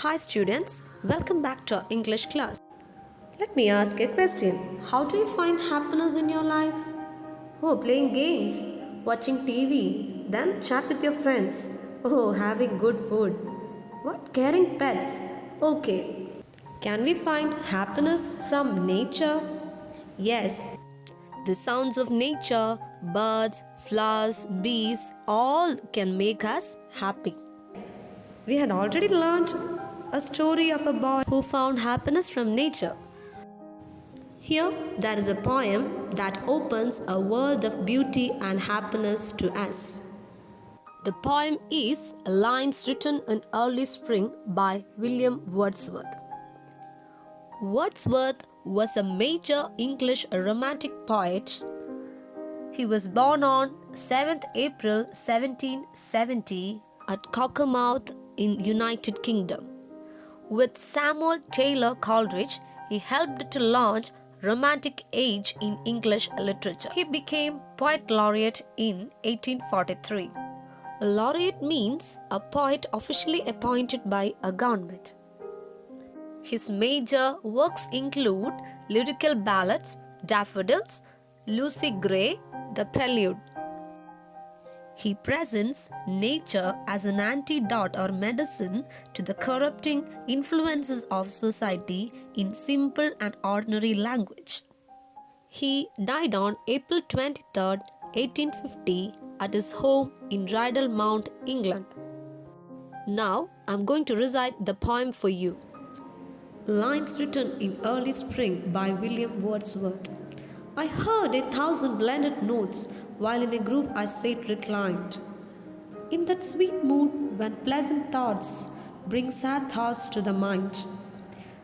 Hi students, welcome back to our English class. Let me ask a question. How do you find happiness in your life? Oh, playing games, watching TV, then chat with your friends. Oh, having good food. What, caring pets? Okay. Can we find happiness from nature? Yes. The sounds of nature, birds, flowers, bees, all can make us happy. We had already learned a story of a boy who found happiness from nature. Here, there is a poem that opens a world of beauty and happiness to us. The poem is Lines Written in Early Spring by William Wordsworth. Wordsworth was a major English romantic poet. He was born on 7th April 1770 at Cockermouth in United Kingdom. With Samuel Taylor Coleridge, he helped to launch Romantic Age in English literature. He became Poet Laureate in 1843. A laureate means a poet officially appointed by a government. His major works include lyrical ballads, Daffodils, Lucy Gray, The Prelude. He presents nature as an antidote or medicine to the corrupting influences of society in simple and ordinary language. He died on April 23, 1850 at his home in Rydal Mount, England. Now I am going to recite the poem for you. Lines Written in Early Spring by William Wordsworth. I heard 1,000 blended notes while in a group I sat reclined. In that sweet mood when pleasant thoughts bring sad thoughts to the mind.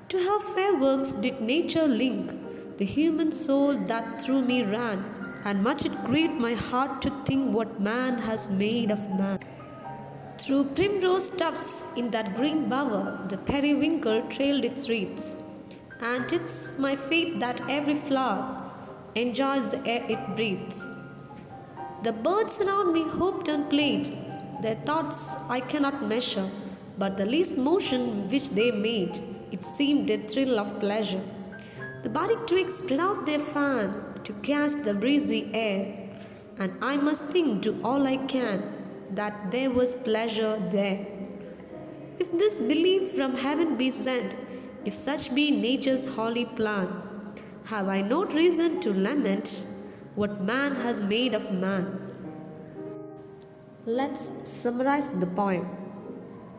To how fair works did nature link the human soul that through me ran, and much it grieved my heart to think what man has made of man. Through primrose tufts in that green bower, the periwinkle trailed its wreaths, and it's my faith that every flower enjoys the air it breathes. The birds around me hoped and played, their thoughts I cannot measure, but the least motion which they made, it seemed a thrill of pleasure. The budding twigs spread out their fan to catch the breezy air, and I must think, do all I can, that there was pleasure there. If this belief from heaven be sent, if such be nature's holy plan, have I no reason to lament what man has made of man? Let's summarize the poem.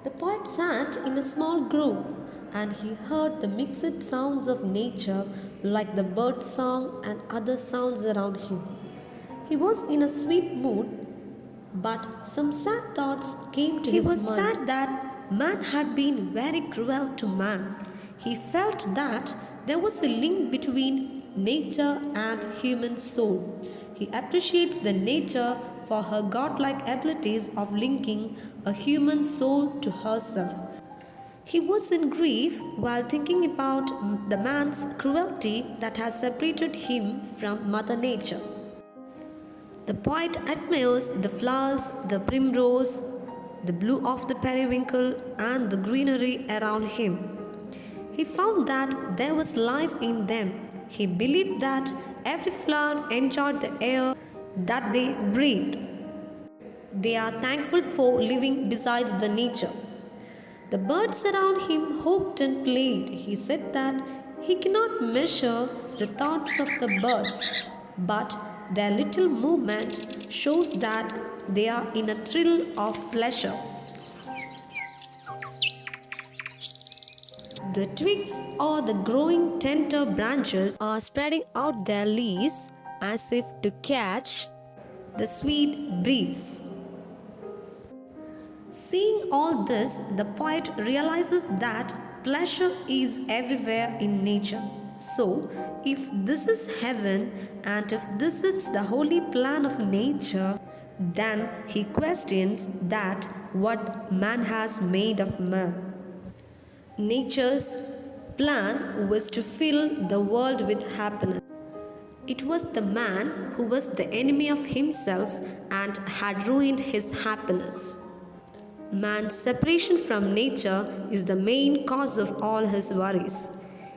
The poet sat in a small grove and he heard the mixed sounds of nature like the bird song and other sounds around him. He was in a sweet mood, but some sad thoughts came to his mind. He was sad that man had been very cruel to man. He felt that there was a link between nature and human soul. He appreciates the nature for her godlike abilities of linking a human soul to herself. He was in grief while thinking about the man's cruelty that has separated him from Mother Nature. The poet admires the flowers, the primrose, the blue of the periwinkle, and the greenery around him. He found that there was life in them. He believed that every flower enjoyed the air that they breathed. They are thankful for living besides the nature. The birds around him hoped and played. He said that he cannot measure the thoughts of the birds, but their little movement shows that they are in a thrill of pleasure. The twigs or the growing tender branches are spreading out their leaves as if to catch the sweet breeze. Seeing all this, the poet realizes that pleasure is everywhere in nature. So, if this is heaven and if this is the holy plan of nature, then he questions that what man has made of man. Nature's plan was to fill the world with happiness. It was the man who was the enemy of himself and had ruined his happiness. Man's separation from nature is the main cause of all his worries.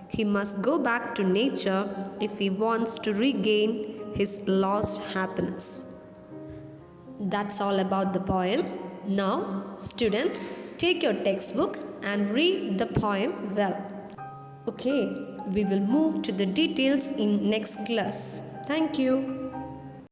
He must go back to nature if he wants to regain his lost happiness. That's all about the poem. Now, students, take your textbook and read the poem well. Okay, we will move to the details in next class. Thank you.